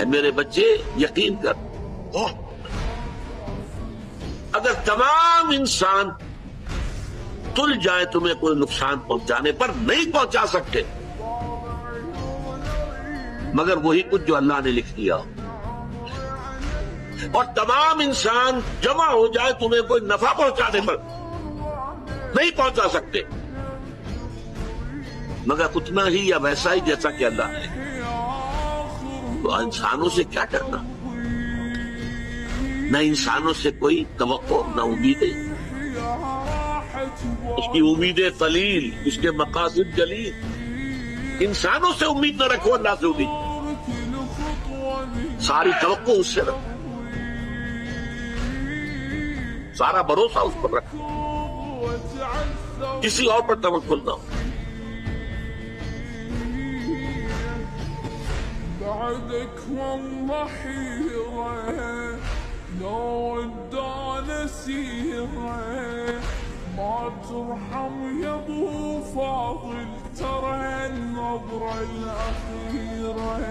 اے میرے بچے یقین کر، اگر تمام انسان تل جائیں تمہیں کوئی نقصان پہنچانے پر نہیں پہنچا سکتے مگر وہی کچھ جو اللہ نے لکھ دیا ہو، اور تمام انسان جمع ہو جائے تمہیں کوئی نفع پہنچانے پر نہیں پہنچا سکتے مگر اتنا ہی یا ویسا ہی جیسا کہ اللہ نے، تو انسانوں سے کیا ڈرنا؟ نہ انسانوں سے کوئی توقع نہ امیدیں، اس کی امیدیں قلیل، اس کے مقاصد جلیل۔ انسانوں سے امید نہ رکھو، اللہ سے امید، ساری توقع اس سے رکھو، سارا بھروسہ اس پر رکھو، کسی اور پر توکل نہ ہو۔ بعدك والله حيرة لو ودانا سيرة ما ترحم يا ابو فاضل ترى النظرة الأخيرة